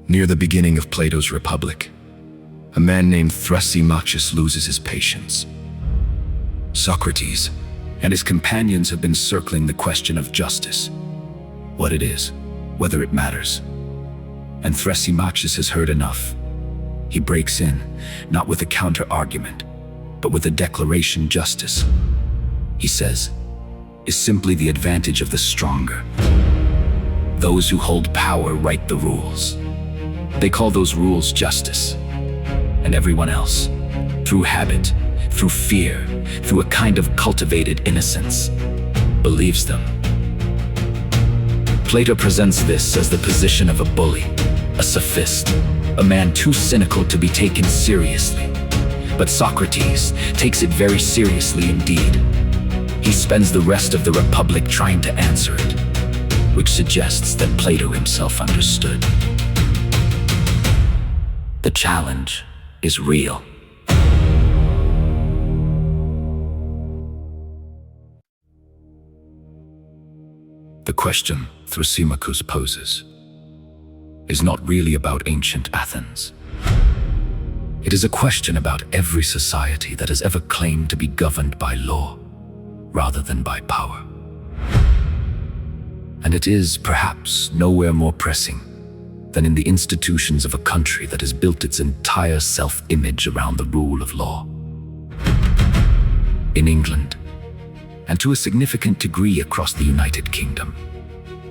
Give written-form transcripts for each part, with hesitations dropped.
Near the beginning of Plato's Republic, a man named Thrasymachus loses his patience. Socrates and his companions have been circling the question of justice, what it is, whether it matters. And Thrasymachus has heard enough. He breaks in, not with a counter-argument, but with a declaration justice, he says, is simply the advantage of the stronger. Those who hold power write the rules. They call those rules justice. And everyone else, through habit, through fear, through a kind of cultivated innocence, believes them. Plato presents this as the position of a bully, a sophist, a man too cynical to be taken seriously. But Socrates takes it very seriously indeed. He spends the rest of the Republic trying to answer it, which suggests that Plato himself understood. The challenge is real. The question Thrasymachus poses is not really about ancient Athens. It is a question about every society that has ever claimed to be governed by law rather than by power. And it is, perhaps, nowhere more pressing than in the institutions of a country that has built its entire self-image around the rule of law. In England, and to a significant degree across the United Kingdom,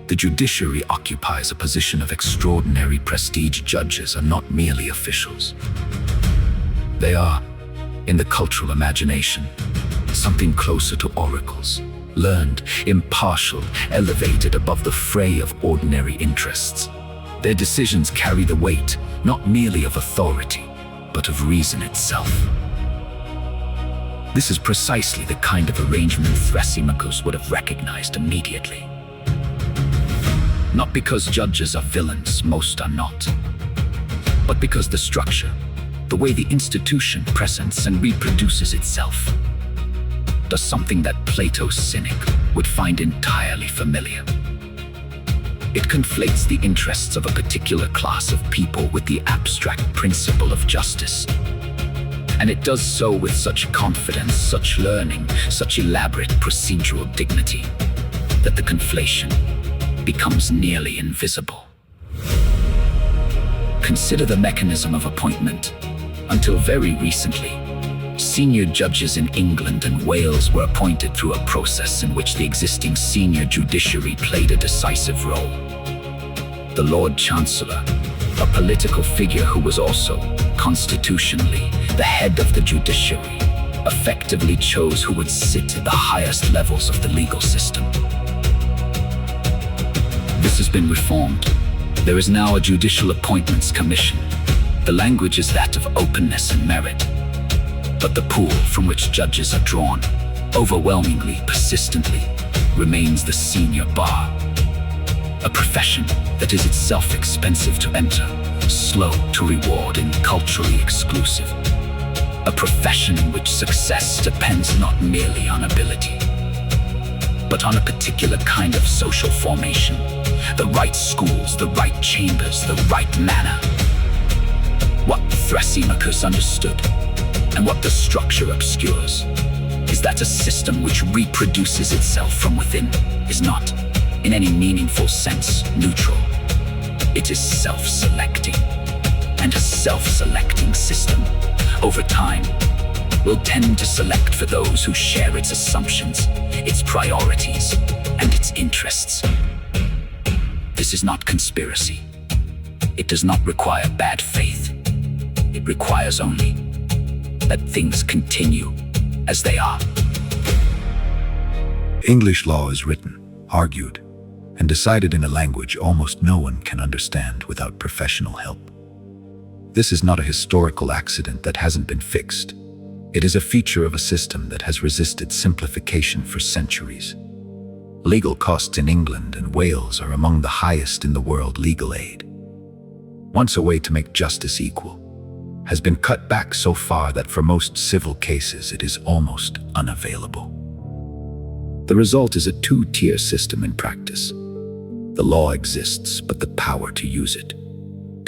the judiciary occupies a position of extraordinary prestige. Judges are not merely officials. They are, in the cultural imagination, something closer to oracles, learned, impartial, elevated above the fray of ordinary interests. Their decisions carry the weight, not merely of authority, but of reason itself. This is precisely the kind of arrangement Thrasymachus would have recognized immediately. Not because judges are villains, most are not, but because the structure, the way the institution presents and reproduces itself, does something that Plato's cynic would find entirely familiar. It conflates the interests of a particular class of people with the abstract principle of justice. And it does so with such confidence, such learning, such elaborate procedural dignity, that the conflation becomes nearly invisible. Consider the mechanism of appointment. Until very recently, senior judges in England and Wales were appointed through a process in which the existing senior judiciary played a decisive role. The Lord Chancellor, a political figure who was also, constitutionally, the head of the judiciary, effectively chose who would sit at the highest levels of the legal system. This has been reformed. There is now a Judicial Appointments Commission. The language is that of openness and merit. But the pool from which judges are drawn, overwhelmingly, persistently, remains the senior bar. A profession that is itself expensive to enter, slow to reward, and culturally exclusive. A profession in which success depends not merely on ability, but on a particular kind of social formation. The right schools, the right chambers, the right manner. What Thrasymachus understood, and what the structure obscures, is that a system which reproduces itself from within is not, in any meaningful sense, neutral. It is self-selecting, and a self-selecting system, over time, will tend to select for those who share its assumptions, its priorities, and its interests. This is not conspiracy. It does not require bad faith. It requires only that things continue as they are. English law is written, argued, and decided in a language almost no one can understand without professional help. This is not a historical accident that hasn't been fixed. It is a feature of a system that has resisted simplification for centuries. Legal costs in England and Wales are among the highest in the world. Legal aid, once a way to make justice equal, has been cut back so far that for most civil cases it is almost unavailable. The result is a two-tier system in practice. The law exists, but the power to use it,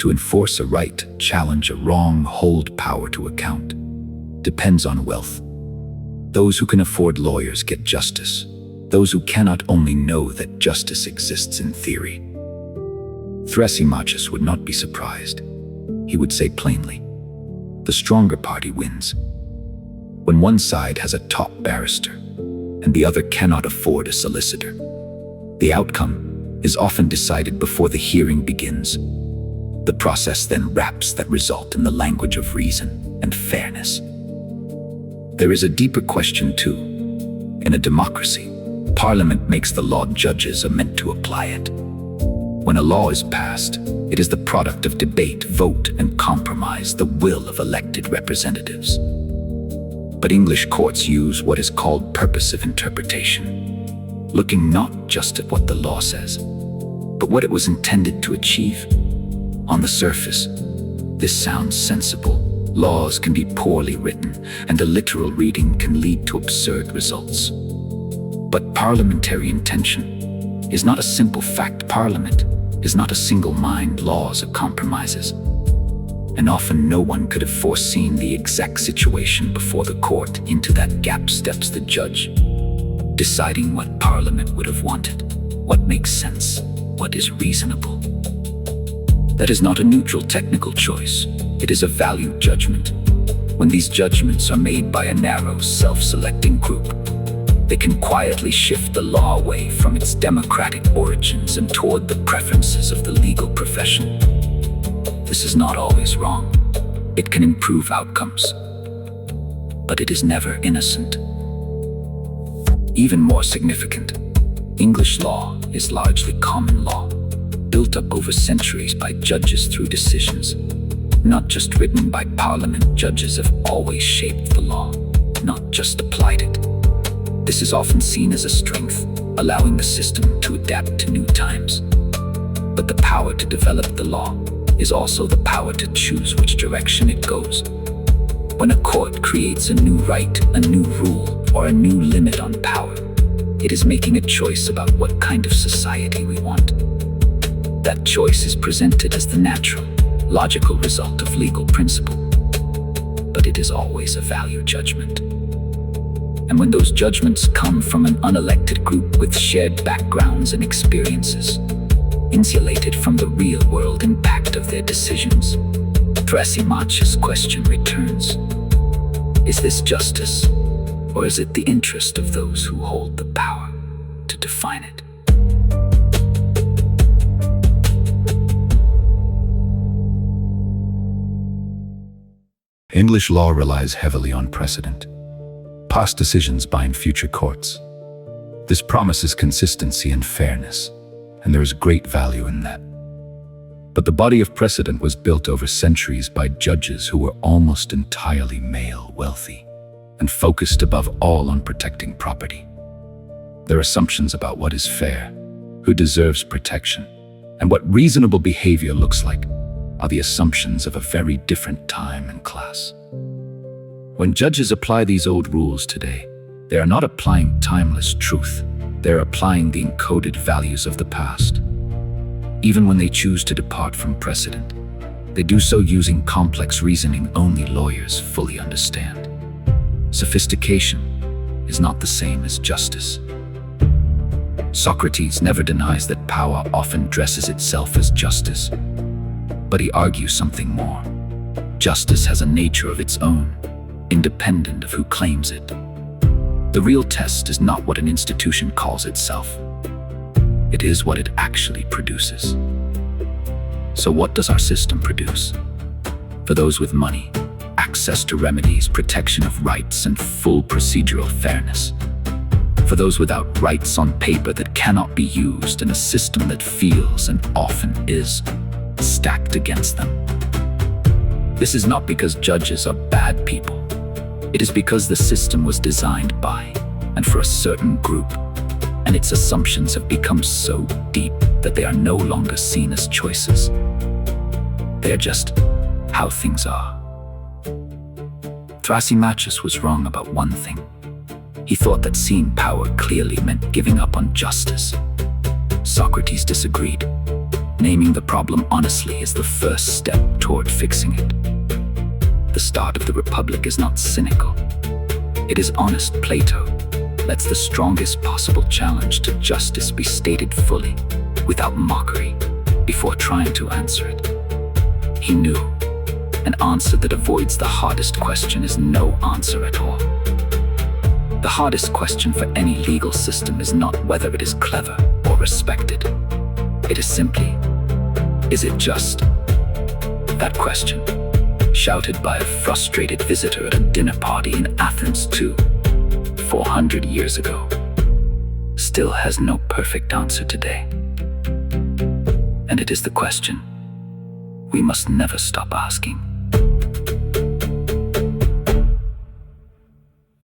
To enforce a right, challenge a wrong, hold power to account, depends on wealth. Those who can afford lawyers get justice. Those who cannot only know that justice exists in theory. Thrasymachus would not be surprised. He would say plainly, the stronger party wins. When one side has a top barrister and the other cannot afford a solicitor, the outcome is often decided before the hearing begins. The process then wraps that result in the language of reason and fairness. There is a deeper question too. In a democracy, Parliament makes the law, judges are meant to apply it. When a law is passed, it is the product of debate, vote, and compromise, the will of elected representatives. But English courts use what is called purposive interpretation, looking not just at what the law says, but what it was intended to achieve. On the surface, this sounds sensible. Laws can be poorly written, and a literal reading can lead to absurd results. But parliamentary intention is not a simple fact. Parliament is not a single mind. Laws are compromises. And often no one could have foreseen the exact situation before the court. Into that gap steps the judge, deciding what Parliament would have wanted, what makes sense, what is reasonable. That is not a neutral technical choice. It is a value judgment. When these judgments are made by a narrow, self-selecting group, they can quietly shift the law away from its democratic origins and toward the preferences of the legal profession. This is not always wrong. It can improve outcomes, but it is never innocent. Even more significant, English law is largely common law, built up over centuries by judges through decisions, not just written by Parliament. Judges have always shaped the law, not just applied it. This is often seen as a strength, allowing the system to adapt to new times. But the power to develop the law is also the power to choose which direction it goes. When a court creates a new right, a new rule, or a new limit on power, it is making a choice about what kind of society we want. That choice is presented as the natural, logical result of legal principle. But it is always a value judgment. And when those judgments come from an unelected group with shared backgrounds and experiences, insulated from the real-world impact of their decisions, Thrasymachus' question returns. Is this justice, or is it the interest of those who hold the power to define it? English law relies heavily on precedent. Past decisions bind future courts. This promises consistency and fairness, and there is great value in that. But the body of precedent was built over centuries by judges who were almost entirely male, wealthy, and focused above all on protecting property. Their assumptions about what is fair, who deserves protection, and what reasonable behavior looks like are the assumptions of a very different time and class. When judges apply these old rules today, they are not applying timeless truth. They're applying the encoded values of the past. Even when they choose to depart from precedent, they do so using complex reasoning only lawyers fully understand. Sophistication is not the same as justice. Socrates never denies that power often dresses itself as justice, but he argues something more. Justice has a nature of its own, independent of who claims it. The real test is not what an institution calls itself. It is what it actually produces. So what does our system produce? For those with money, access to remedies, protection of rights, and full procedural fairness. For those without rights on paper that cannot be used, and a system that feels and often is stacked against them. This is not because judges are bad people. It is because the system was designed by and for a certain group, and its assumptions have become so deep that they are no longer seen as choices. They are just how things are. Thrasymachus was wrong about one thing. He thought that seeing power clearly meant giving up on justice. Socrates disagreed. Naming the problem honestly is the first step toward fixing it. The start of the Republic is not cynical. It is honest. Plato lets the strongest possible challenge to justice be stated fully, without mockery, before trying to answer it. He knew an answer that avoids the hardest question is no answer at all. The hardest question for any legal system is not whether it is clever or respected. It is simply, is it just? That question, shouted by a frustrated visitor at a dinner party in Athens 400 years ago, still has no perfect answer today. And it is the question we must never stop asking.